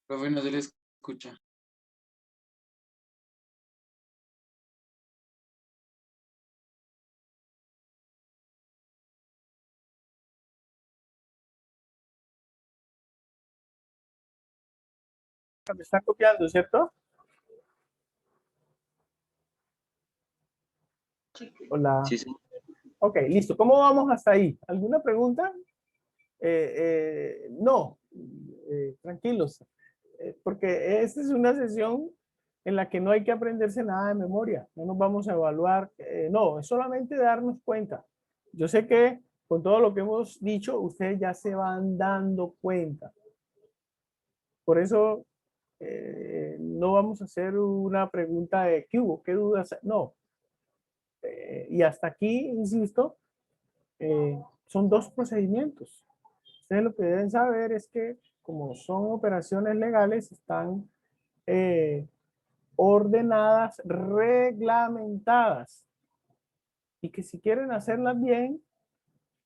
Profe, no se le escucha. Me está copiando, ¿cierto? Hola. Sí, sí. Ok, listo. ¿Cómo vamos hasta ahí? ¿Alguna pregunta? No, tranquilos, porque esta es una sesión en la que no hay que aprenderse nada de memoria. No nos vamos a evaluar. No, es solamente darnos cuenta. Yo sé que con todo lo que hemos dicho, ustedes ya se van dando cuenta. Por eso no vamos a hacer una pregunta de ¿qué hubo? ¿Qué dudas? No. Y hasta aquí, insisto, son dos procedimientos. Ustedes lo que deben saber es que como son operaciones legales, están ordenadas, reglamentadas. Y que si quieren hacerlas bien,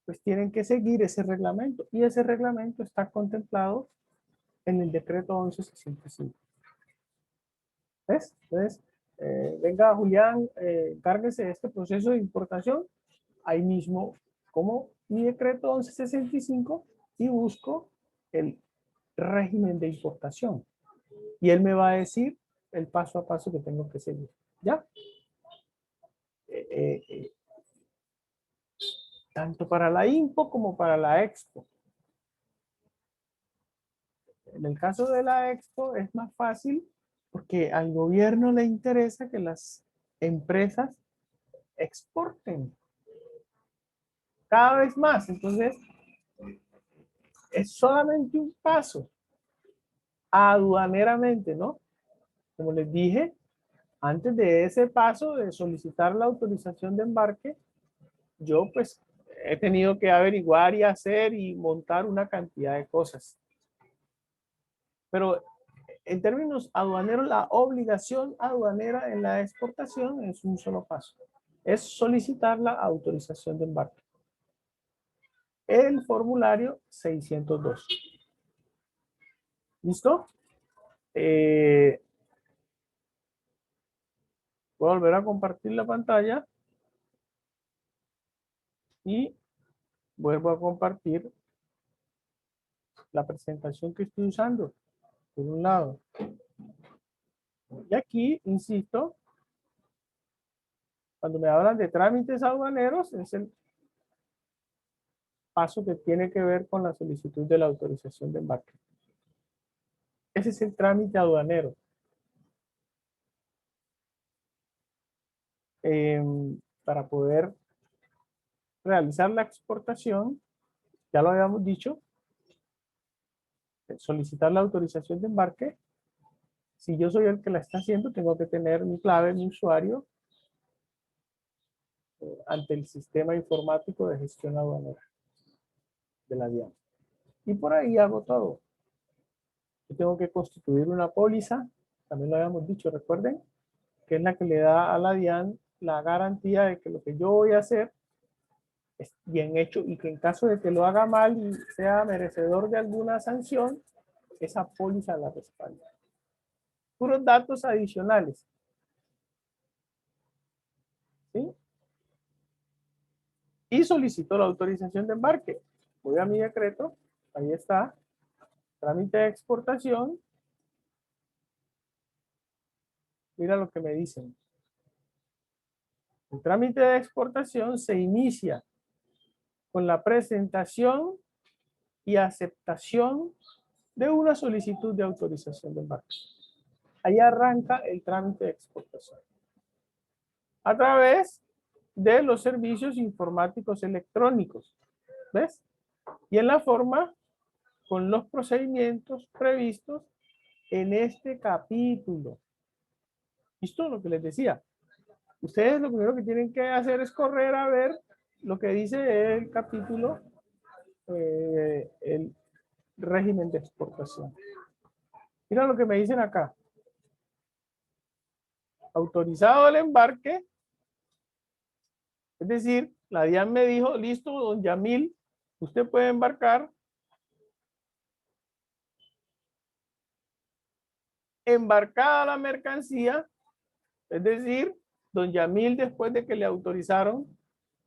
pues tienen que seguir ese reglamento. Y ese reglamento está contemplado en el decreto 1165. ¿Ves? Entonces, venga Julián, encárguese de este proceso de importación. Ahí mismo, como mi decreto 1165, y busco el régimen de importación. Y él me va a decir el paso a paso que tengo que seguir. ¿Ya? Eh, eh, tanto para la IMPO como para la EXPO. En el caso de la EXPO es más fácil porque al gobierno le interesa que las empresas exporten cada vez más. Entonces, es solamente un paso aduaneramente, ¿no? Como les dije, antes de ese paso de solicitar la autorización de embarque, yo pues he tenido que averiguar y hacer y montar una cantidad de cosas. Pero en términos aduaneros, la obligación aduanera en la exportación es un solo paso. Es solicitar la autorización de embarque. El formulario 602. ¿Listo? Voy a volver a compartir la pantalla y vuelvo a compartir la presentación que estoy usando, por un lado. Y aquí, insisto, cuando me hablan de trámites aduaneros, es el paso que tiene que ver con la solicitud de la autorización de embarque. Ese es el trámite aduanero. Para poder realizar la exportación, ya lo habíamos dicho, solicitar la autorización de embarque. Si yo soy el que la está haciendo, tengo que tener mi clave, mi usuario, ante el sistema informático de gestión aduanera de la DIAN. Y por ahí hago todo. Yo tengo que constituir una póliza, también lo habíamos dicho, recuerden, que es la que le da a la DIAN la garantía de que lo que yo voy a hacer es bien hecho y que en caso de que lo haga mal y sea merecedor de alguna sanción, esa póliza la respalda. Puros datos adicionales. ¿Sí? Y solicito la autorización de embarque. Voy a mi decreto, ahí está, trámite de exportación. Mira lo que me dicen. El trámite de exportación se inicia con la presentación y aceptación de una solicitud de autorización de embarque. Ahí arranca el trámite de exportación. A través de los servicios informáticos electrónicos. ¿Ves? Y en la forma con los procedimientos previstos en este capítulo. ¿Listo? Lo que les decía. Ustedes lo primero que tienen que hacer es correr a ver lo que dice el capítulo, el régimen de exportación. Mira lo que me dicen acá. Autorizado el embarque, es decir, la DIAN me dijo, listo, don Yamil, usted puede embarcar embarcada la mercancía, es decir, don Yamil, después de que le autorizaron,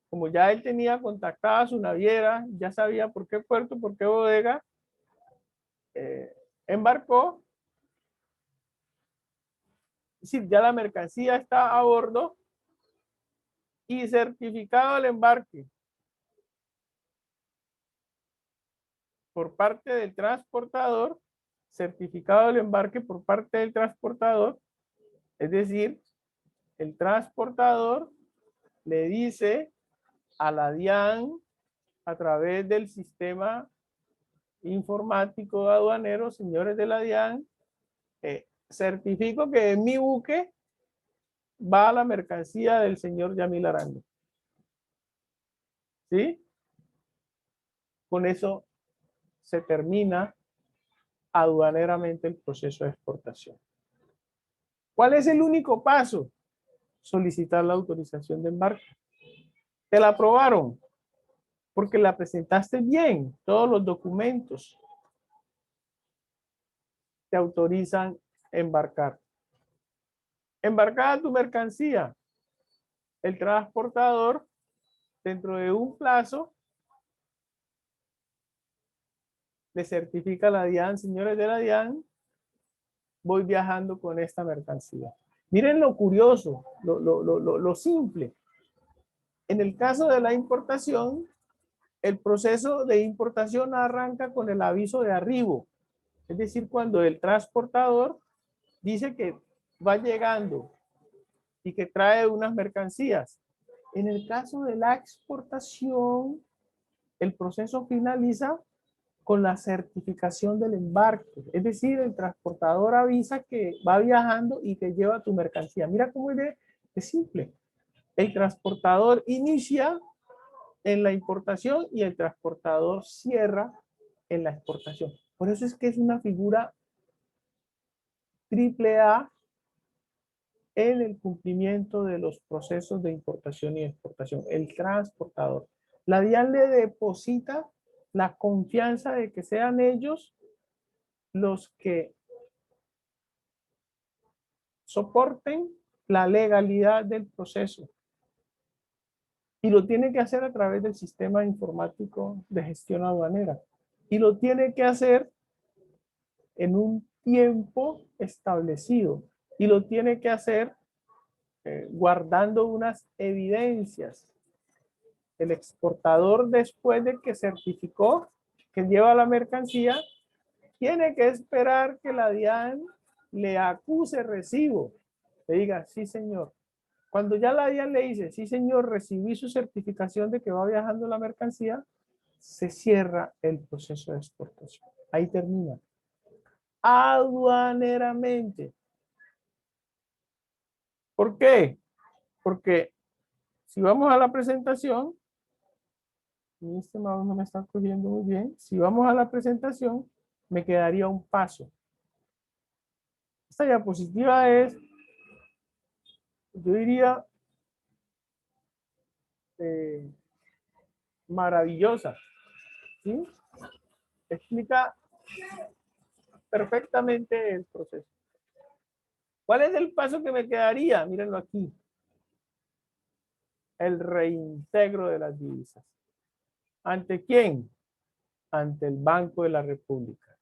como ya él tenía contactada su naviera, ya sabía por qué puerto, por qué bodega, embarcó. Es decir, ya la mercancía está a bordo y certificado el embarque por parte del transportador, certificado el embarque por parte del transportador, es decir, el transportador le dice a la DIAN a través del sistema informático aduanero, señores de la DIAN, certifico que en mi buque va la mercancía del señor Yamil Arango. ¿Sí? Con eso se termina aduaneramente el proceso de exportación. ¿Cuál es el único paso? Solicitar la autorización de embarque. Te la aprobaron porque la presentaste bien, todos los documentos te autorizan embarcar. Embarcada tu mercancía, el transportador, dentro de un plazo, le certifica a la DIAN, señores de la DIAN, voy viajando con esta mercancía. Miren lo curioso, lo simple. En el caso de la importación, el proceso de importación arranca con el aviso de arribo. Es decir, cuando el transportador dice que va llegando y que trae unas mercancías. En el caso de la exportación, el proceso finaliza con la certificación del embarque. Es decir, el transportador avisa que va viajando y que lleva tu mercancía. Mira cómo es de simple. El transportador inicia en la importación y el transportador cierra en la exportación. Por eso es que es una figura triple A en el cumplimiento de los procesos de importación y exportación, el transportador. La DIAN le deposita la confianza de que sean ellos los que soporten la legalidad del proceso. Y lo tiene que hacer a través del sistema informático de gestión aduanera. Y lo tiene que hacer en un tiempo establecido. Y lo tiene que hacer guardando unas evidencias. El exportador, después de que certificó que lleva la mercancía, tiene que esperar que la DIAN le acuse recibo. Le diga, sí señor. Cuando ya la DIAN le dice, sí señor, recibí su certificación de que va viajando la mercancía, se cierra el proceso de exportación. Ahí termina. Aduaneramente. ¿Por qué? Porque si vamos a la presentación, mi estimado no me está cogiendo muy bien. Si vamos a la presentación, me quedaría un paso. Esta diapositiva es, yo diría, maravillosa. ¿Sí? Explica perfectamente el proceso. ¿Cuál es el paso que me quedaría? Mírenlo aquí. El reintegro de las divisas. ¿Ante quién? Ante el Banco de la República.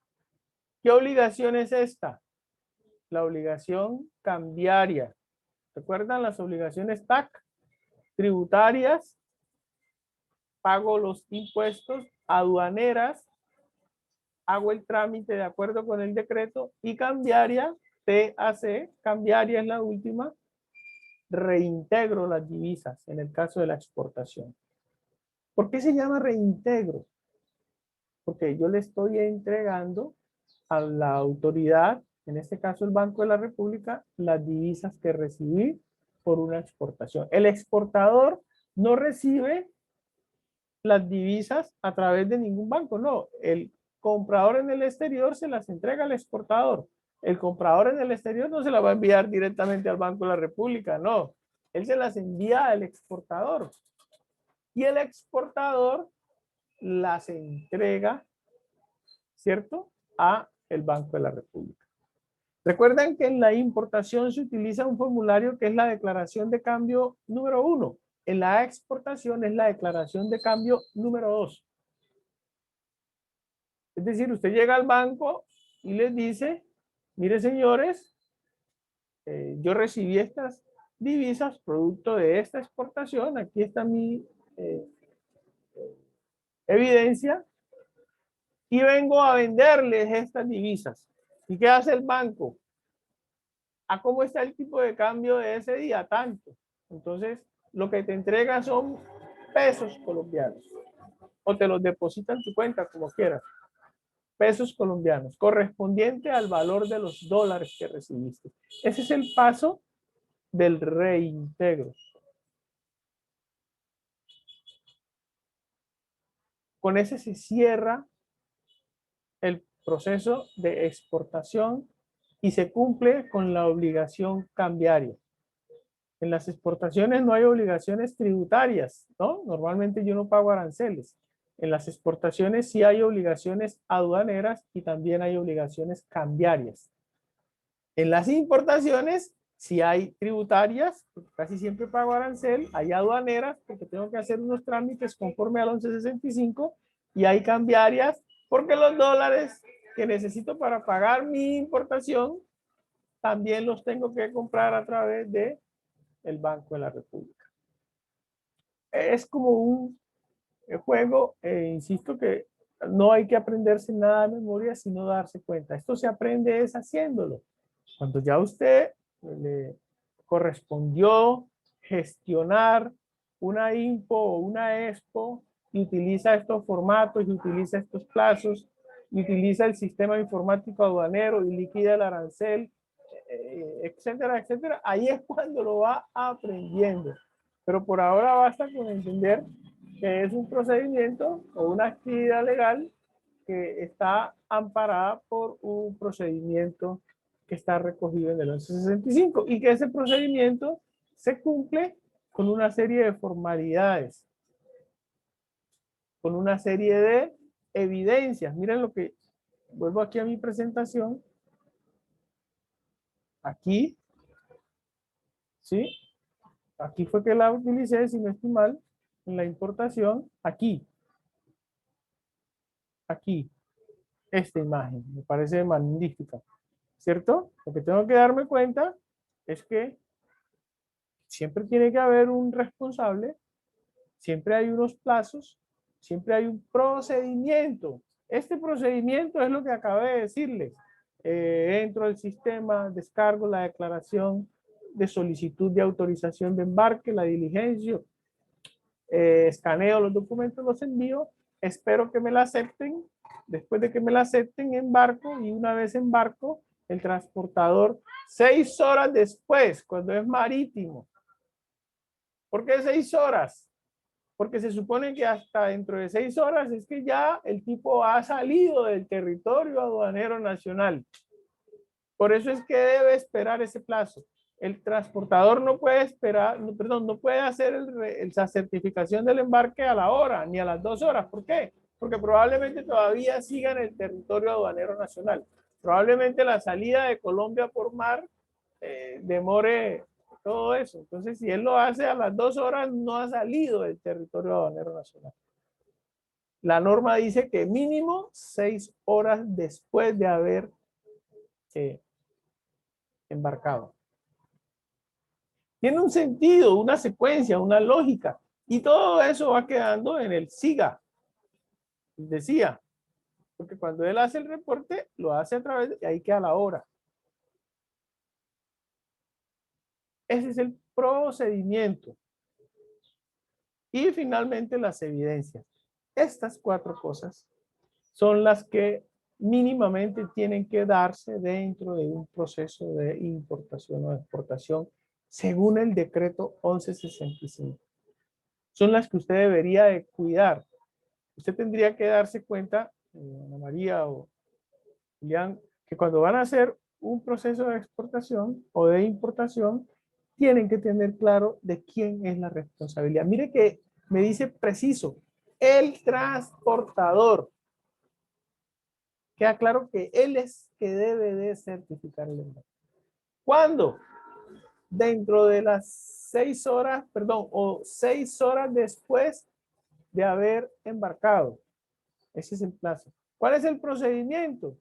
¿Qué obligación es esta? La obligación cambiaria. ¿Recuerdan las obligaciones TAC? Tributarias, pago los impuestos, aduaneras, hago el trámite de acuerdo con el decreto, y cambiaria, TAC, cambiaria es la última, reintegro las divisas en el caso de la exportación. ¿Por qué se llama reintegro? Porque yo le estoy entregando a la autoridad, en este caso el Banco de la República, las divisas que recibí por una exportación. El exportador no recibe las divisas a través de ningún banco, no. El comprador en el exterior se las entrega al exportador. El comprador en el exterior no se la va a enviar directamente al Banco de la República, no. Él se las envía al exportador. Y el exportador las entrega, ¿cierto?, a el Banco de la República. Recuerden que en la importación se utiliza un formulario que es la declaración de cambio número 1. En la exportación es la declaración de cambio número 2. Es decir, usted llega al banco y les dice, mire señores, yo recibí estas divisas producto de esta exportación, aquí está mi evidencia, y vengo a venderles estas divisas. ¿Y qué hace el banco? ¿A cómo está el tipo de cambio de ese día? Tanto. Entonces, lo que te entregan son pesos colombianos. O te los depositan en tu cuenta, como quieras. Pesos colombianos, correspondiente al valor de los dólares que recibiste. Ese es el paso del reintegro. Con ese se cierra el proceso de exportación y se cumple con la obligación cambiaria. En las exportaciones no hay obligaciones tributarias, ¿no? Normalmente yo no pago aranceles. En las exportaciones sí hay obligaciones aduaneras y también hay obligaciones cambiarias. En las importaciones sí hay tributarias, porque casi siempre pago arancel, hay aduaneras, porque tengo que hacer unos trámites conforme al 1165, y hay cambiarias, porque los dólares que necesito para pagar mi importación, también los tengo que comprar a través de el Banco de la República. Es como un juego, insisto que no hay que aprenderse nada de memoria, sino darse cuenta. Esto se aprende es haciéndolo. Cuando ya usted le correspondió gestionar una IMPO o una EXPO y utiliza estos formatos y utiliza estos plazos y utiliza el sistema informático aduanero y liquida el arancel, etcétera, etcétera, ahí es cuando lo va aprendiendo. Pero por ahora basta con entender que es un procedimiento o una actividad legal que está amparada por un procedimiento que está recogido en el 1165 y que ese procedimiento se cumple con una serie de formalidades, con una serie de evidencias. Miren lo que, vuelvo aquí a mi presentación, aquí, ¿sí? Aquí fue que la utilicé, si no estoy mal, en la importación, aquí, esta imagen, me parece magnífica, ¿cierto? Lo que tengo que darme cuenta es que siempre tiene que haber un responsable, siempre hay unos plazos, siempre hay un procedimiento. Este procedimiento es lo que acabé de decirles. Entro al sistema, descargo la declaración de solicitud de autorización de embarque, la diligencia, escaneo los documentos, los envío, espero que me la acepten. Después de que me la acepten, embarco y una vez embarco, el transportador 6 horas después, cuando es marítimo. ¿Por qué 6 horas? Porque se supone que hasta dentro de 6 horas es que ya el tipo ha salido del territorio aduanero nacional. Por eso es que debe esperar ese plazo. El transportador no puede esperar, perdón, no puede hacer la certificación del embarque a la hora ni a las 2 horas. ¿Por qué? Porque probablemente todavía siga en el territorio aduanero nacional. Probablemente la salida de Colombia por mar demore todo eso. Entonces, si él lo hace a las 2 horas, no ha salido del territorio aduanero nacional. La norma dice que mínimo 6 horas después de haber embarcado. Tiene un sentido, una secuencia, una lógica. Y todo eso va quedando en el SIGA. Decía, porque cuando él hace el reporte, lo hace a través de ahí queda la hora. Ese es el procedimiento. Y finalmente las evidencias. Estas 4 cosas son las que mínimamente tienen que darse dentro de un proceso de importación o exportación según el decreto 1165. Son las que usted debería de cuidar. Usted tendría que darse cuenta, Ana María o Julián, que cuando van a hacer un proceso de exportación o de importación, tienen que tener claro de quién es la responsabilidad. Mire que me dice preciso, el transportador. queda claro que él es que debe de certificar el embarque. ¿Cuándo? Dentro de las 6 horas, perdón, o 6 horas después de haber embarcado. Ese es el plazo. ¿Cuál es el procedimiento?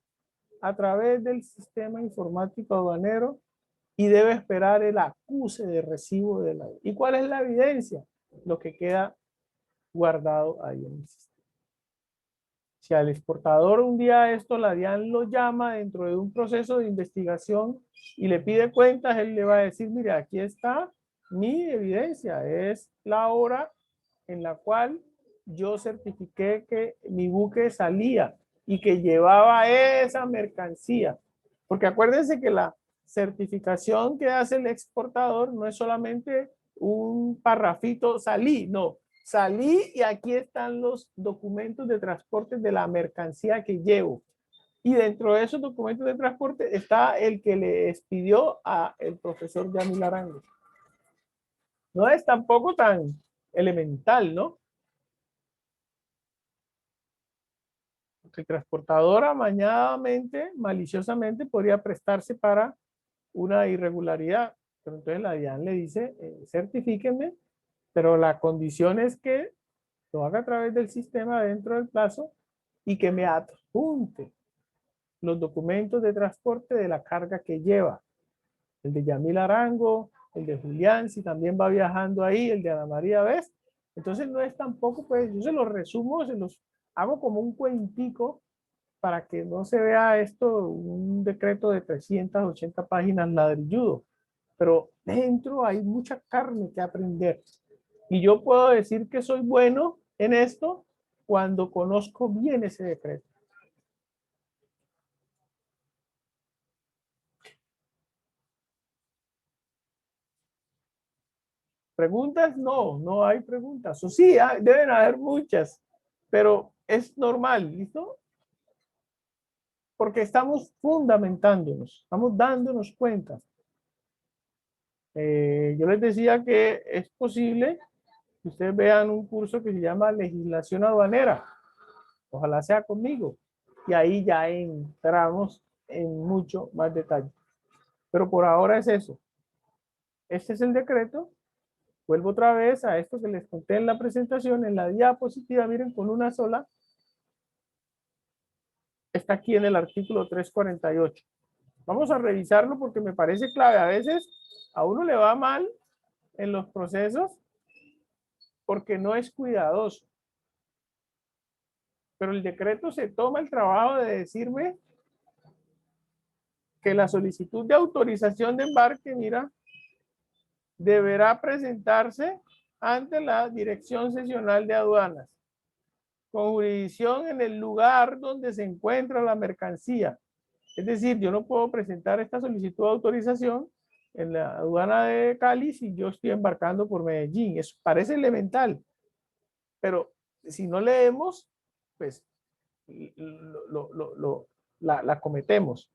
A través del sistema informático aduanero y debe esperar el acuse de recibo de la... ¿Y cuál es la evidencia? Lo que queda guardado ahí en el sistema. Si al exportador un día esto la DIAN lo llama dentro de un proceso de investigación y le pide cuentas, él le va a decir, mire, aquí está mi evidencia, es la hora en la cual yo certifiqué que mi buque salía y que llevaba esa mercancía. Porque acuérdense que la certificación que hace el exportador no es solamente un parrafito salí, no. Salí y aquí están los documentos de transporte de la mercancía que llevo. Y dentro de esos documentos de transporte está el que le expidió a el profesor Yamil Arango. No es tampoco tan elemental, ¿no? Porque el transportador amañadamente, maliciosamente, podría prestarse para una irregularidad. Pero entonces la DIAN le dice, certifíquenme, pero la condición es que lo haga a través del sistema dentro del plazo y que me adjunte los documentos de transporte de la carga que lleva. El de Yamil Arango, el de Julián, si también va viajando ahí, el de Ana María Vez. Entonces no es tampoco, pues yo se los resumo, se los hago como un cuentico para que no se vea esto un decreto de 380 páginas ladrilludo. Pero dentro hay mucha carne que aprender. Y yo puedo decir que soy bueno en esto cuando conozco bien ese decreto. ¿Preguntas? No, no hay preguntas. O sí, deben haber muchas, pero es normal, ¿listo? Porque estamos fundamentándonos, estamos dándonos cuenta. Yo les decía que es posible que ustedes vean un curso que se llama Legislación Aduanera. Ojalá sea conmigo. Y ahí ya entramos en mucho más detalle. Pero por ahora es eso. Este es el decreto. Vuelvo otra vez a esto que les conté en la presentación, en la diapositiva, miren, con una sola. Está aquí en el artículo 348. Vamos a revisarlo porque me parece clave. A veces a uno le va mal en los procesos porque no es cuidadoso. Pero el decreto se toma el trabajo de decirme que la solicitud de autorización de embarque, mira, deberá presentarse ante la Dirección Seccional de Aduanas, con jurisdicción en el lugar donde se encuentra la mercancía. Es decir, yo no puedo presentar esta solicitud de autorización en la aduana de Cali si yo estoy embarcando por Medellín. Eso parece elemental, pero si no leemos, pues la cometemos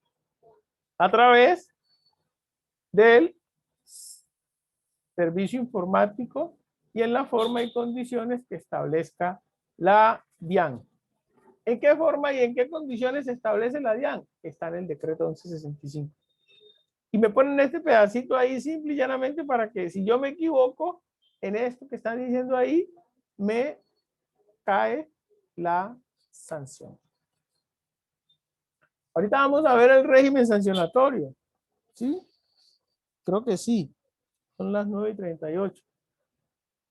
a través del servicio informático y en la forma y condiciones que establezca la DIAN. ¿En qué forma y en qué condiciones se establece la DIAN? Está en el decreto 1165. Y me ponen este pedacito ahí simple y llanamente para que si yo me equivoco en esto que están diciendo ahí, me cae la sanción. Ahorita vamos a ver el régimen sancionatorio. ¿Sí? Creo que sí. Son las 9:38.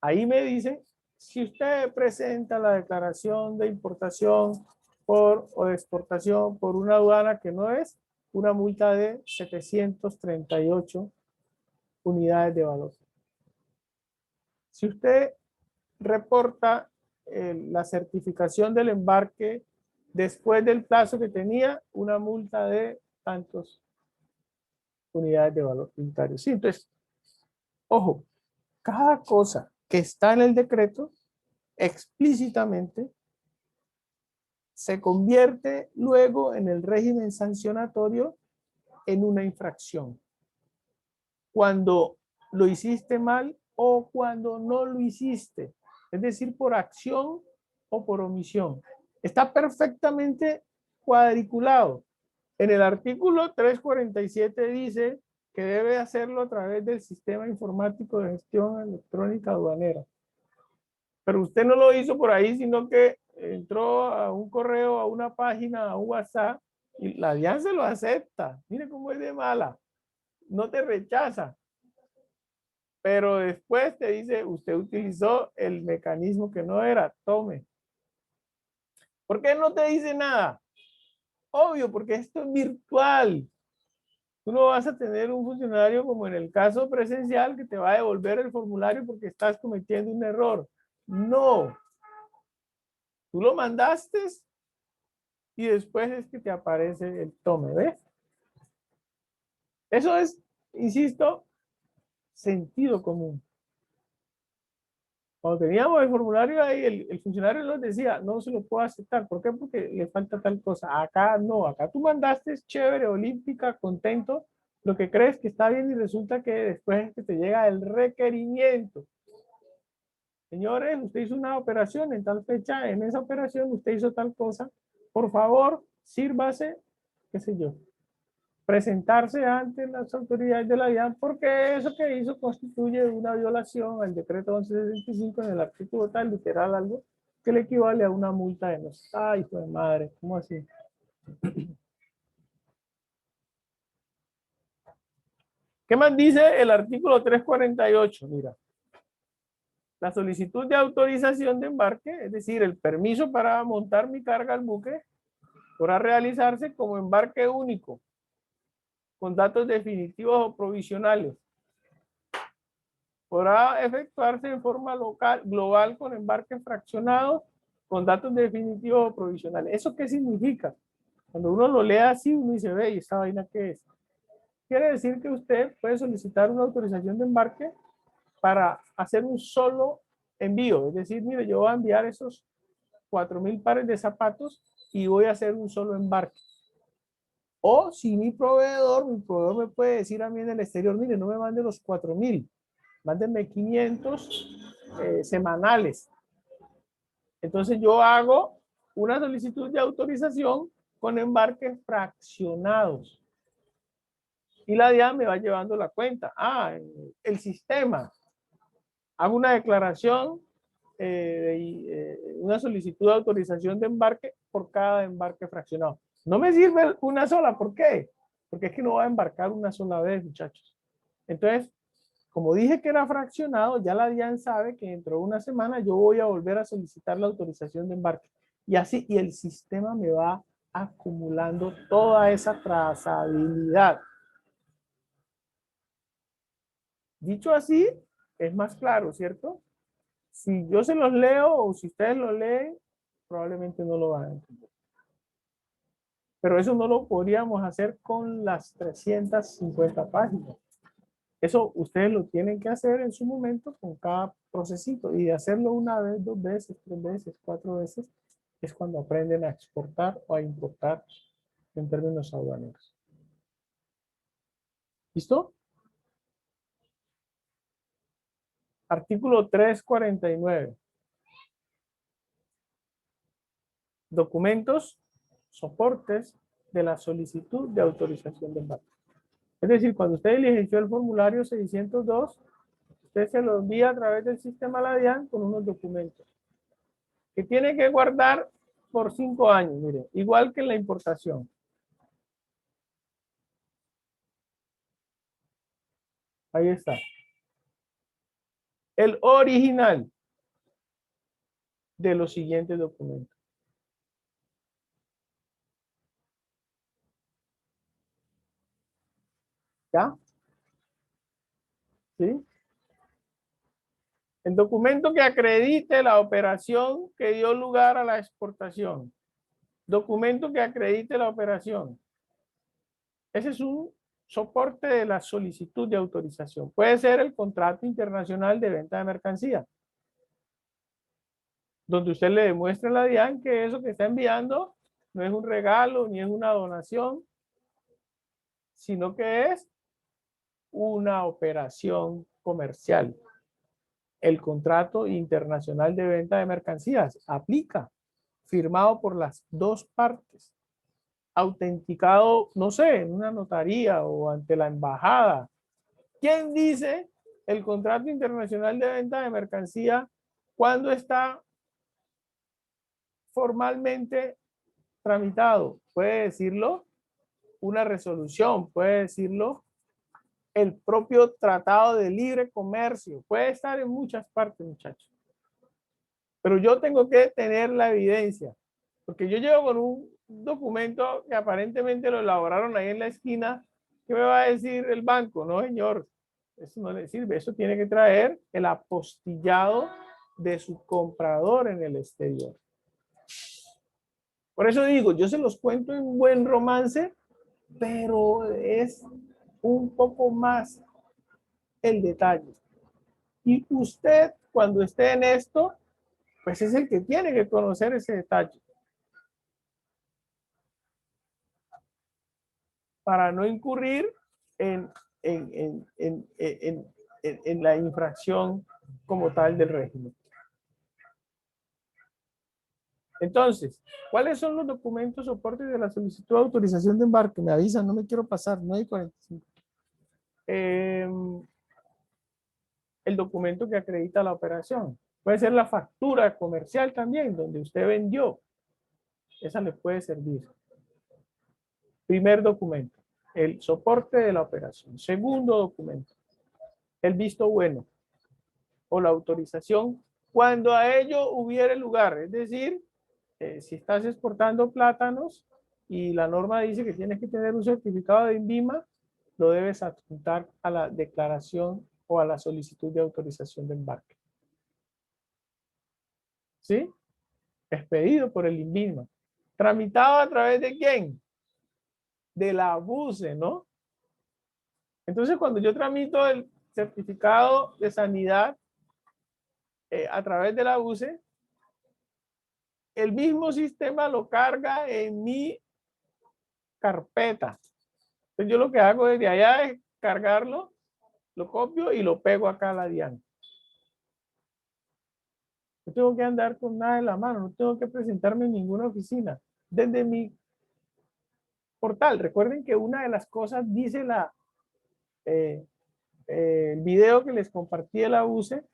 Ahí me dice, si usted presenta la declaración de importación o de exportación por una aduana que no es, una multa de 738 unidades de valor. Si usted reporta la certificación del embarque después del plazo que tenía, una multa de tantos unidades de valor unitario. Sí, entonces, ojo, cada cosa que está en el decreto explícitamente se convierte luego en el régimen sancionatorio en una infracción. Cuando lo hiciste mal o cuando no lo hiciste, es decir, por acción o por omisión. Está perfectamente cuadriculado. En el artículo 347 dice que debe hacerlo a través del sistema informático de gestión electrónica aduanera. Pero usted no lo hizo por ahí, sino que entró a un correo, a una página, a un WhatsApp, y la DIAN se lo acepta. Mire cómo es de mala. No te rechaza. Pero después te dice, usted utilizó el mecanismo que no era, tome. ¿Por qué no te dice nada? Obvio, porque esto es virtual. Tú no vas a tener un funcionario como en el caso presencial que te va a devolver el formulario porque estás cometiendo un error. No. Tú lo mandaste y después es que te aparece el tome, ¿ves? Eso es, insisto, sentido común. Cuando teníamos el formulario ahí, el funcionario nos decía, no se lo puedo aceptar. ¿Por qué? Porque le falta tal cosa. Acá no, acá tú mandaste chévere, olímpica, contento, lo que crees que está bien y resulta que después es que te llega el requerimiento. Señores, usted hizo una operación en tal fecha, en esa operación usted hizo tal cosa. Por favor, sírvase, qué sé yo, presentarse ante las autoridades de la DIAN porque eso que hizo constituye una violación al decreto 1165 en el artículo tal, literal, algo que le equivale a una multa de los... Ay, hijo de madre, ¿cómo así? ¿Qué más dice el artículo 348? Mira, la solicitud de autorización de embarque, es decir, el permiso para montar mi carga al buque, podrá realizarse como embarque único, con datos definitivos o provisionales. Podrá efectuarse en forma local, global con embarques fraccionados, con datos definitivos o provisionales. ¿Eso qué significa? Cuando uno lo lee así, uno dice, ve, ¿y esta vaina qué es? Quiere decir que usted puede solicitar una autorización de embarque para hacer un solo envío. Es decir, mire, yo voy a enviar esos 4,000 pares de zapatos y voy a hacer un solo embarque. O si mi proveedor me puede decir a mí en el exterior, mire, no me mande los 4,000, mándenme 500 semanales. Entonces yo hago una solicitud de autorización con embarques fraccionados. Y la DIAN me va llevando la cuenta. Ah, el sistema. Hago una declaración, una solicitud de autorización de embarque por cada embarque fraccionado. No me sirve una sola. ¿Por qué? Porque es que no va a embarcar una sola vez, muchachos. Entonces, como dije que era fraccionado, ya la DIAN sabe que dentro de una semana yo voy a volver a solicitar la autorización de embarque. Y así, y el sistema me va acumulando toda esa trazabilidad. Dicho así, es más claro, ¿cierto? Si yo se los leo o si ustedes lo leen, probablemente no lo van a entender. Pero eso no lo podríamos hacer con las 350 páginas. Eso ustedes lo tienen que hacer en su momento con cada procesito y de hacerlo una vez, 2 veces, 3 veces, 4 veces es cuando aprenden a exportar o a importar en términos aduaneros. ¿Listo? Artículo 349. Documentos, soportes de la solicitud de autorización de embarque. Es decir, cuando usted diligenció el formulario 602, usted se lo envía a través del sistema LADIAN con unos documentos que tiene que guardar por 5 años, mire, igual que la importación. Ahí está. El original de los siguientes documentos. ¿Ya? ¿Sí? El documento que acredite la operación que dio lugar a la exportación. Documento que acredite la operación. Ese es un soporte de la solicitud de autorización. Puede ser el contrato internacional de venta de mercancía, donde usted le demuestra a la DIAN que eso que está enviando no es un regalo ni es una donación, sino que es una operación comercial. El contrato internacional de venta de mercancías aplica, firmado por las dos partes. autenticado, no sé, en una notaría o ante la embajada. ¿Quién dice el contrato internacional de venta de mercancía cuando está formalmente tramitado? Puede decirlo una resolución, puede decirlo el propio Tratado de Libre Comercio, puede estar en muchas partes, muchachos. Pero yo tengo que tener la evidencia, porque yo llego con un documento que aparentemente lo elaboraron ahí en la esquina. ¿Qué me va a decir el banco? No, señor, eso no le sirve. Eso tiene que traer el apostillado de su comprador en el exterior. Por eso digo, yo se los cuento en buen romance, pero es un poco más el detalle. Y usted, cuando esté en esto, pues es el que tiene que conocer ese detalle para no incurrir en, en, en, en, en, en la infracción como tal del régimen. Entonces, ¿cuáles son los documentos soportes de la solicitud de autorización de embarque? Me avisan, no me quiero pasar, no hay 45. El documento que acredita la operación. Puede ser la factura comercial también, donde usted vendió. Esa le puede servir. Primer documento, el soporte de la operación. Segundo documento, el visto bueno o la autorización cuando a ello hubiere lugar. Es decir, si estás exportando plátanos y la norma dice que tienes que tener un certificado de INVIMA, lo debes adjuntar a la declaración o a la solicitud de autorización de embarque. ¿Sí? Expedido por el INVIMA. ¿Tramitado a través de quién? De la BUCE, ¿no? Entonces, cuando yo tramito el certificado de sanidad a través de la UCE, el mismo sistema lo carga en mi carpeta. Entonces, yo lo que hago desde allá es cargarlo, lo copio y lo pego acá a la DIAN. No tengo que andar con nada en la mano, no tengo que presentarme en ninguna oficina. Desde mi portal, recuerden que una de las cosas dice el video que les compartí de la UCE,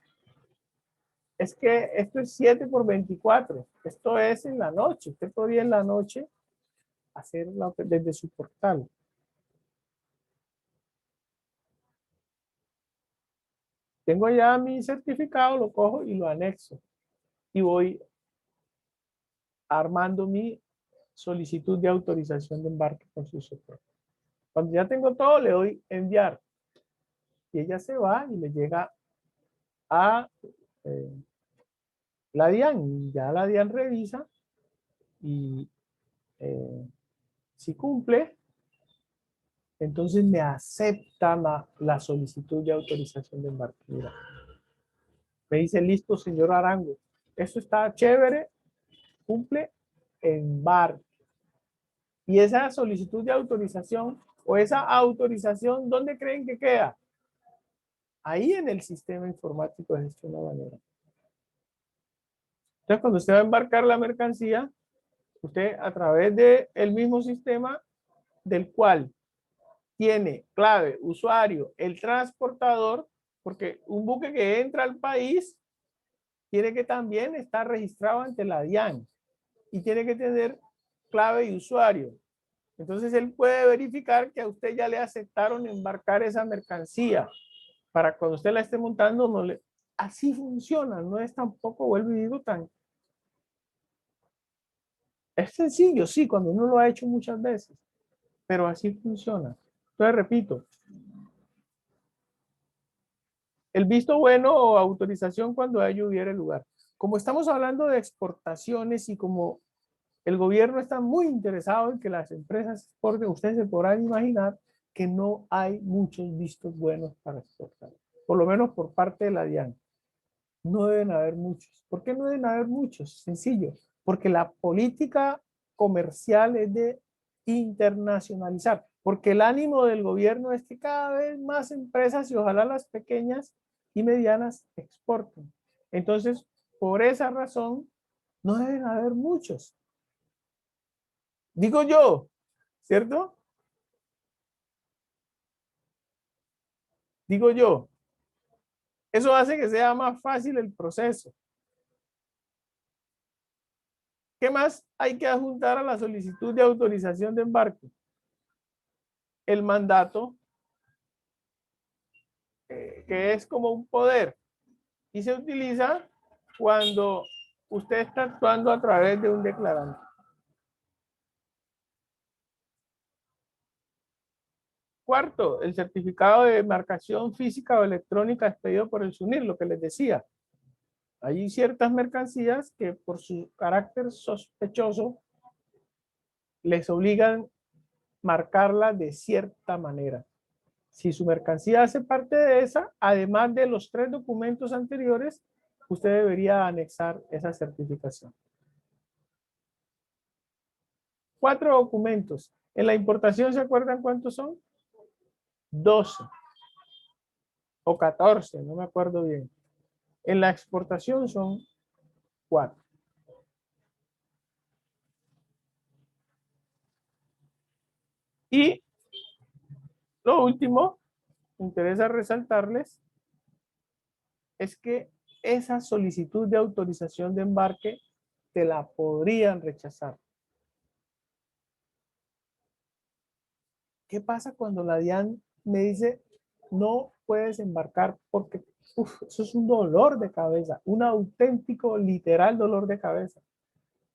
es que esto es 7x24. Esto es en la noche. Usted podría en la noche hacerla desde su portal. Tengo ya mi certificado, lo cojo y lo anexo. Y voy armando mi solicitud de autorización de embarque con su soporte. Cuando ya tengo todo, le doy enviar. Y ella se va y le llega a la DIAN. Ya la DIAN revisa y si cumple, entonces me acepta la solicitud de autorización de embarque. Mira, me dice, listo, señor Arango. Eso está chévere, cumple, embarque. Y esa solicitud de autorización o esa autorización, ¿dónde creen que queda? Ahí en el sistema informático de gestión aduanera. Entonces, cuando usted va a embarcar la mercancía, usted a través del mismo sistema del cual tiene clave, usuario, el transportador, porque un buque que entra al país tiene que también estar registrado ante la DIAN y tiene que tener clave y usuario. Entonces él puede verificar que a usted ya le aceptaron embarcar esa mercancía para cuando usted la esté montando no le... Así funciona, no es tampoco, vuelvo y digo, tan... Es sencillo, sí, cuando uno lo ha hecho muchas veces, pero así funciona. Entonces, repito, el visto bueno o autorización cuando a ello hubiera lugar. Como estamos hablando de exportaciones y como el gobierno está muy interesado en que las empresas exporten, ustedes se podrán imaginar que no hay muchos vistos buenos para exportar, por lo menos por parte de la DIAN. No deben haber muchos. ¿Por qué no deben haber muchos? Sencillo, porque la política comercial es de internacionalizar, porque el ánimo del gobierno es que cada vez más empresas y ojalá las pequeñas y medianas exporten. Entonces, por esa razón, no deben haber muchos. Digo yo, ¿Cierto? Digo yo, eso hace que sea más fácil el proceso. ¿Qué más hay que adjuntar a la solicitud de autorización de embarque? El mandato, que es como un poder y se utiliza cuando usted está actuando a través de un declarante. Cuarto, el certificado de marcación física o electrónica expedido por el SUNIR, lo que les decía. Hay ciertas mercancías que por su carácter sospechoso les obligan marcarla de cierta manera. Si su mercancía hace parte de esa, además de los 3 documentos anteriores, usted debería anexar esa certificación. 4 documentos. En la importación, ¿se acuerdan cuántos son? 12 o 14, no me acuerdo bien. En la exportación son 4. Y lo último, me interesa resaltarles, es que esa solicitud de autorización de embarque te la podrían rechazar. ¿Qué pasa cuando la DIAN me dice no puedes embarcar porque eso es un dolor de cabeza, un auténtico, literal dolor de cabeza?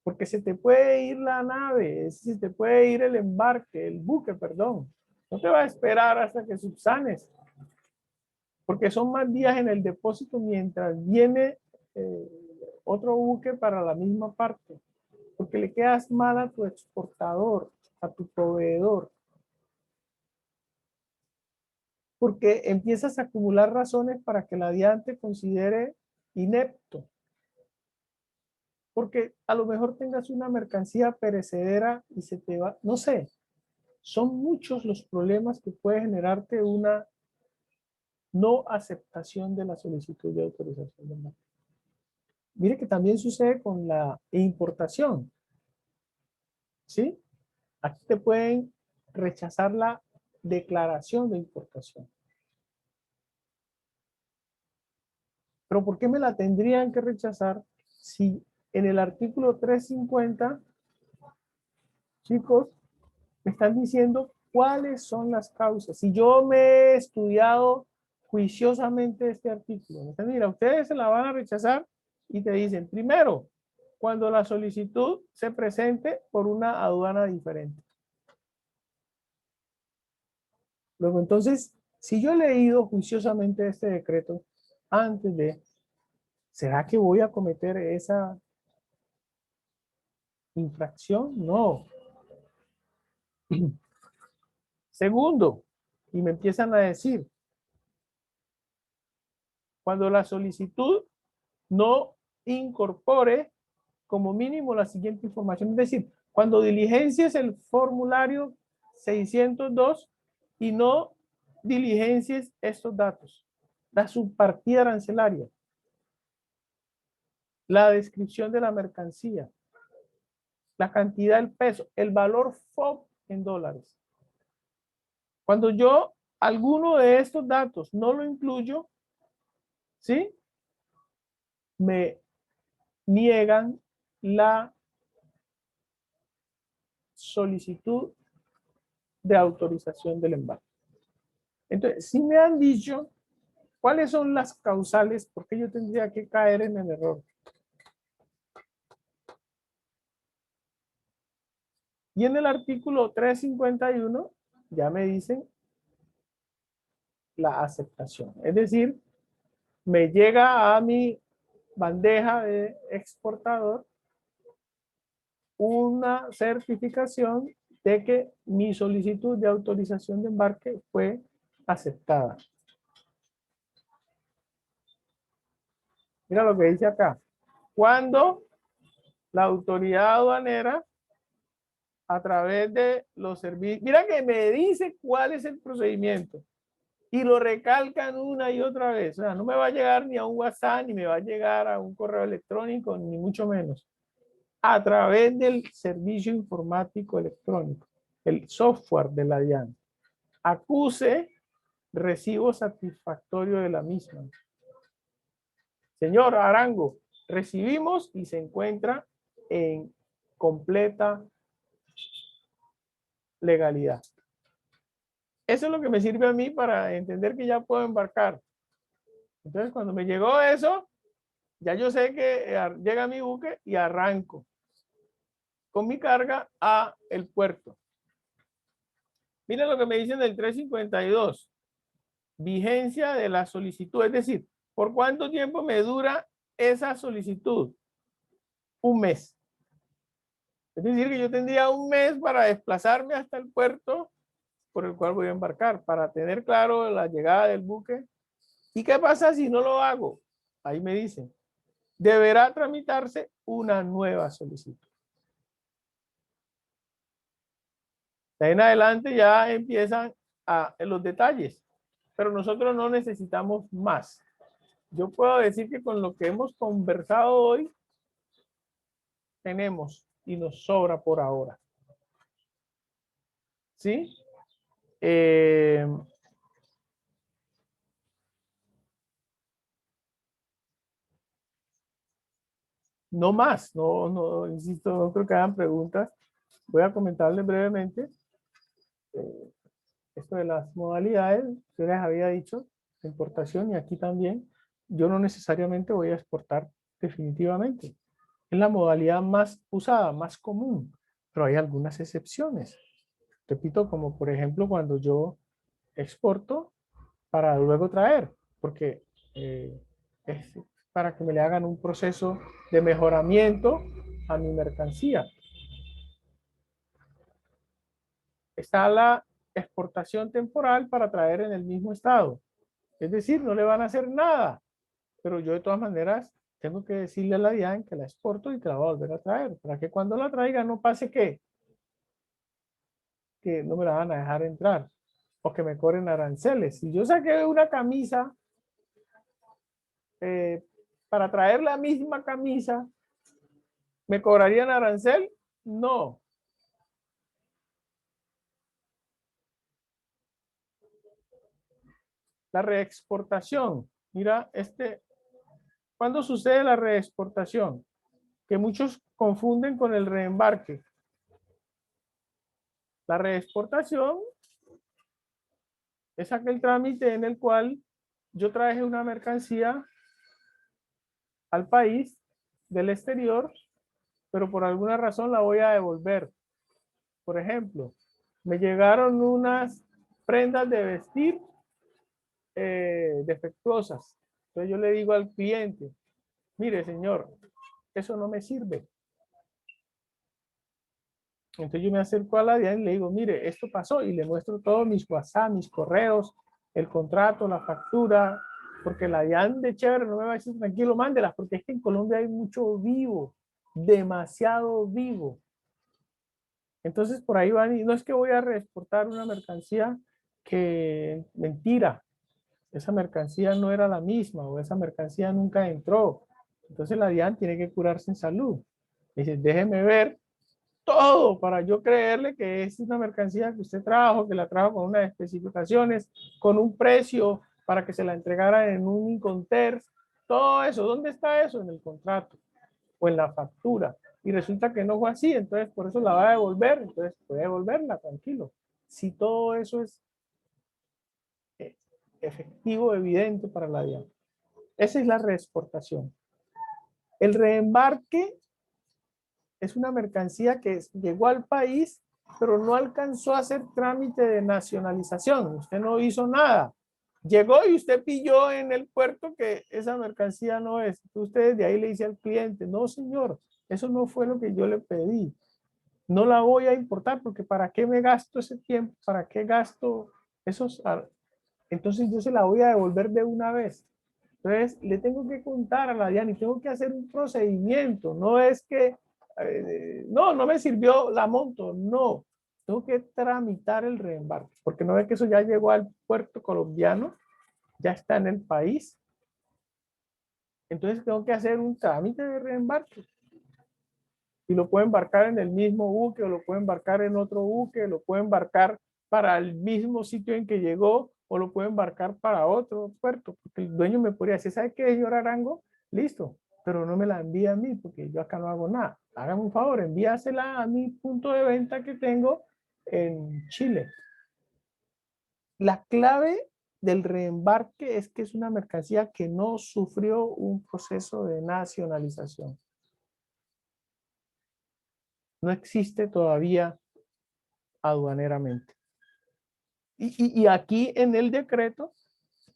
Porque se te puede ir la nave, se te puede ir el embarque, el buque, perdón. No te va a esperar hasta que subsanes, porque son más días en el depósito mientras viene eh, otro buque para la misma parte, porque le quedas mal a tu exportador, a tu proveedor, porque empiezas a acumular razones para que la DIAN te considere inepto, porque a lo mejor tengas una mercancía perecedera y se te va, no sé, son muchos los problemas que puede generarte una no aceptación de la solicitud de autorización de embarque. Mire que también sucede con la importación, ¿sí? Aquí te pueden rechazar la declaración de importación. Pero ¿por qué me la tendrían que rechazar si en el artículo 350, chicos, me están diciendo cuáles son las causas? Si yo me he estudiado juiciosamente este artículo, entonces, mira, ustedes se la van a rechazar y te dicen, primero, cuando la solicitud se presente por una aduana diferente. Luego, entonces, si yo he leído juiciosamente este decreto antes de, ¿será que voy a cometer esa infracción? No. Segundo, y me empiezan a decir, cuando la solicitud no incorpore como mínimo la siguiente información, es decir, cuando diligencies el formulario 602 y no diligencies estos datos, la subpartida arancelaria, la descripción de la mercancía, la cantidad del peso, el valor FOB en dólares. Cuando yo alguno de estos datos no lo incluyo, ¿sí? Me niegan la solicitud de autorización del embarque. Entonces, si me han dicho cuáles son las causales, ¿por qué yo tendría que caer en el error? Y en el artículo 351 ya me dicen la aceptación. Es decir, me llega a mi bandeja de exportador una certificación de que mi solicitud de autorización de embarque fue aceptada. Mira lo que dice acá. Cuando la autoridad aduanera, a través de los servicios, mira que me dice cuál es el procedimiento y lo recalcan una y otra vez. O sea, no me va a llegar ni a un WhatsApp, ni me va a llegar a un correo electrónico, ni mucho menos. A través del servicio informático electrónico. el software de la DIAN. Acuse recibo satisfactorio de la misma. Señor Arango, recibimos y se encuentra en completa legalidad. Eso es lo que me sirve a mí para entender que ya puedo embarcar. Entonces, cuando me llegó eso, ya yo sé que llega mi buque y arranco con mi carga a el puerto. Miren lo que me dicen del 352. Vigencia de la solicitud. Es decir, ¿por cuánto tiempo me dura esa solicitud? Un mes. Es decir, que yo tendría un mes para desplazarme hasta el puerto por el cual voy a embarcar, para tener claro la llegada del buque. ¿Y qué pasa si no lo hago? Ahí me dicen, deberá tramitarse una nueva solicitud. De ahí en adelante ya empiezan los detalles, pero nosotros no necesitamos más. Yo puedo decir que con lo que hemos conversado hoy, tenemos y nos sobra por ahora. ¿Sí? No más, no, insisto, no creo que hagan preguntas. Voy a comentarles brevemente esto de las modalidades. Yo les había dicho, de importación y aquí también, yo no necesariamente voy a exportar definitivamente. Es la modalidad más usada, más común, pero hay algunas excepciones. Repito, como por ejemplo cuando yo exporto para luego traer, porque es para que me le hagan un proceso de mejoramiento a mi mercancía. Está la exportación temporal para traer en el mismo estado. Es decir, no le van a hacer nada, pero yo de todas maneras tengo que decirle a la DIAN que la exporto y que la voy a volver a traer, para que cuando la traiga no pase que no me la van a dejar entrar o que me cobren aranceles. Si yo saqué una camisa para traer la misma camisa, ¿me cobrarían arancel? No. La reexportación. Mira, ¿cuándo sucede la reexportación? Que muchos confunden con el reembarque. La reexportación es aquel trámite en el cual yo traje una mercancía al país del exterior, pero por alguna razón la voy a devolver. Por ejemplo, me llegaron unas prendas de vestir defectuosas. Entonces yo le digo al cliente, mire señor, eso no me sirve. Entonces yo me acerco a la DIAN y le digo, mire, esto pasó, y le muestro todos mis WhatsApp, mis correos, el contrato, la factura, porque la DIAN de chévere no me va a decir tranquilo, mándelas, porque es que en Colombia hay mucho vivo, demasiado vivo. Entonces por ahí van, y no es que voy a reexportar una mercancía que, mentira, esa mercancía no era la misma, o esa mercancía nunca entró. Entonces la DIAN tiene que curarse en salud. Dice, déjeme ver todo para yo creerle que es una mercancía que usted trajo, que la trajo con unas especificaciones, con un precio para que se la entregara en un Incoterms, todo eso. ¿Dónde está eso? En el contrato o en la factura. Y resulta que no fue así, entonces por eso la va a devolver, entonces puede devolverla, tranquilo. Si todo eso es efectivo, evidente para la DIAN. Esa es la reexportación. El reembarque es una mercancía que llegó al país, pero no alcanzó a hacer trámite de nacionalización. Usted no hizo nada. Llegó y usted pilló en el puerto que esa mercancía no es. Usted de ahí le dice al cliente, no señor, eso no fue lo que yo le pedí. No la voy a importar porque ¿para qué me gasto ese tiempo? ¿Para qué gasto esos? Entonces yo se la voy a devolver de una vez. Entonces le tengo que contar a la DIAN y tengo que hacer un procedimiento. No es que, no me sirvió, la monto. No, tengo que tramitar el reembarque. Porque no ve que eso ya llegó al puerto colombiano, ya está en el país. Entonces tengo que hacer un trámite de reembarque. Y lo puede embarcar en el mismo buque, o lo puede embarcar en otro buque, lo puede embarcar para el mismo sitio en que llegó, o lo puede embarcar para otro puerto. Porque el dueño me podría decir, ¿sabe qué, señor Arango? Listo, pero no me la envía a mí, porque yo acá no hago nada. Hágame un favor, envíasela a mi punto de venta que tengo en Chile. La clave del reembarque es que es una mercancía que no sufrió un proceso de nacionalización. No existe todavía aduaneramente. Y aquí en el decreto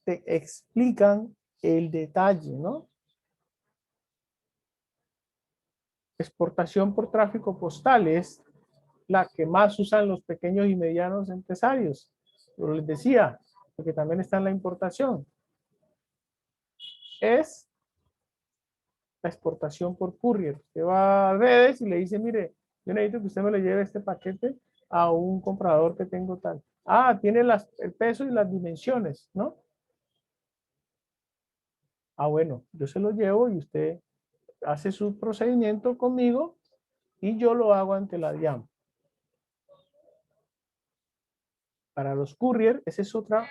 te explican el detalle, ¿no? Exportación por tráfico postal es la que más usan los pequeños y medianos empresarios. Pero les decía, porque también está en la importación. Es la exportación por courier. Usted va a redes y le dice, mire, yo necesito que usted me le lleve este paquete a un comprador que tengo tal. Ah, tiene el peso y las dimensiones, ¿no? Ah, bueno, yo se lo llevo y usted hace su procedimiento conmigo y yo lo hago ante la DIAN. Para los courier, esa es otra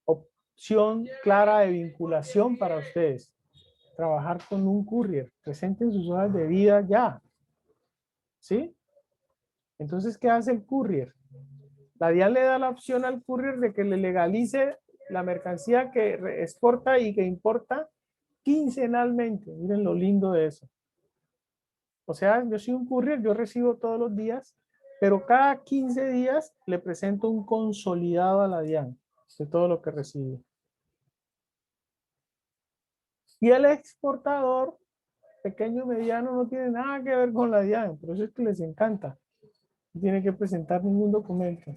opción clara de vinculación para ustedes. Trabajar con un courier. Presenten sus hojas de vida ya. ¿Sí? Entonces, ¿qué hace el courier? La DIAN le da la opción al courier de que le legalice la mercancía que exporta y que importa quincenalmente. Miren lo lindo de eso. O sea, yo soy un courier, yo recibo todos los días, pero cada 15 días le presento un consolidado a la DIAN de todo lo que recibe. Y el exportador, pequeño, mediano, no tiene nada que ver con la DIAN, por eso es que les encanta. No tiene que presentar ningún documento,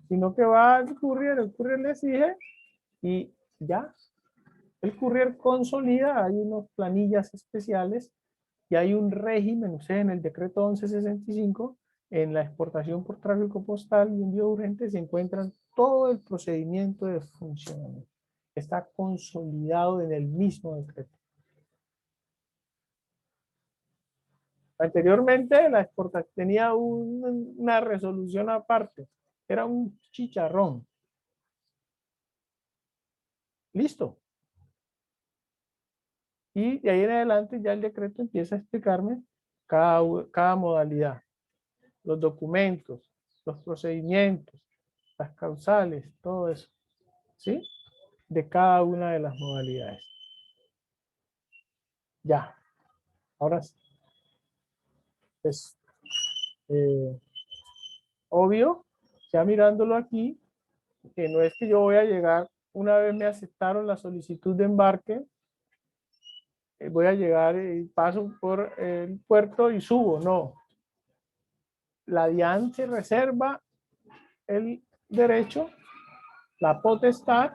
sino que va al courier, el courier le exige y ya. El courier consolida, hay unas planillas especiales y hay un régimen, o sea, en el decreto 1165, en la exportación por tráfico postal y envío urgente se encuentran todo el procedimiento de funcionamiento. Está consolidado en el mismo decreto. Anteriormente la exportación tenía una resolución aparte, era un chicharrón. Listo. Y de ahí en adelante ya el decreto empieza a explicarme cada modalidad, los documentos, los procedimientos, las causales, todo eso, ¿sí? De cada una de las modalidades. Ya, ahora sí. Es obvio, ya mirándolo aquí, que no es que yo voy a llegar, una vez me aceptaron la solicitud de embarque, voy a llegar y paso por el puerto y subo, no. La DIAN se reserva el derecho, la potestad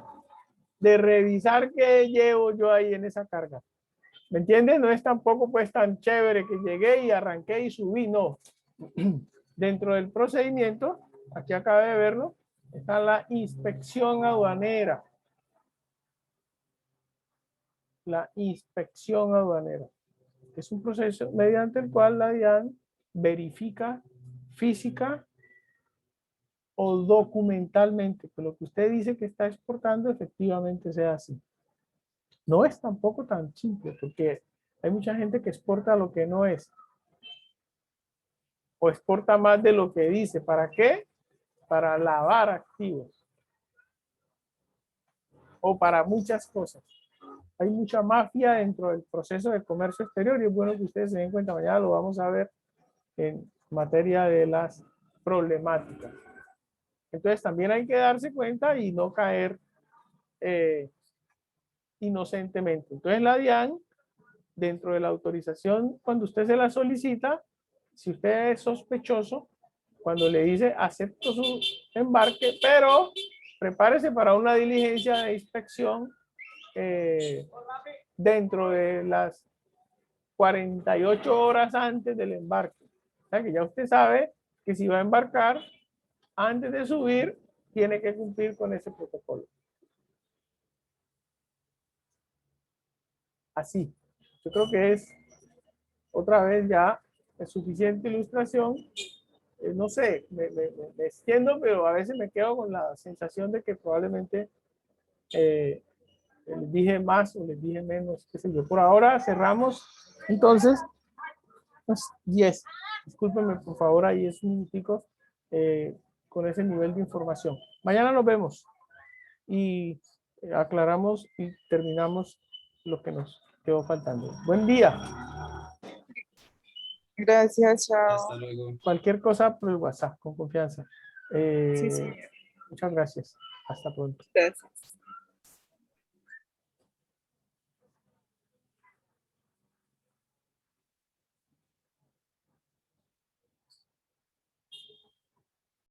de revisar qué llevo yo ahí en esa carga. ¿Me entiendes? No es tampoco pues tan chévere que llegué y arranqué y subí, no. Dentro del procedimiento, aquí acabé de verlo, está la inspección aduanera. La inspección aduanera. Es un proceso mediante el cual la DIAN verifica física o documentalmente que lo que usted dice que está exportando efectivamente sea así. No es tampoco tan simple porque hay mucha gente que exporta lo que no es o exporta más de lo que dice. ¿Para qué? Para lavar activos o para muchas cosas. Hay mucha mafia dentro del proceso de comercio exterior y es bueno que ustedes se den cuenta. Mañana lo vamos a ver en materia de las problemáticas. Entonces también hay que darse cuenta y no caer inocentemente. Entonces la DIAN, dentro de la autorización, cuando usted se la solicita, si usted es sospechoso, cuando le dice acepto su embarque, pero prepárese para una diligencia de inspección dentro de las 48 horas antes del embarque. O sea que ya usted sabe que si va a embarcar, antes de subir, tiene que cumplir con ese protocolo. Así. Yo creo que es otra vez ya es suficiente ilustración. No sé, me extiendo, pero a veces me quedo con la sensación de que probablemente les dije más o les dije menos, qué sé yo. Por ahora cerramos. Entonces, pues, 10. Discúlpenme, por favor, ahí es un minutico con ese nivel de información. Mañana nos vemos y aclaramos y terminamos lo que nos quedó faltando. Buen día. Gracias, chao. Hasta luego. Cualquier cosa por el WhatsApp, con confianza. Sí, señor. Muchas gracias. Hasta pronto. Gracias.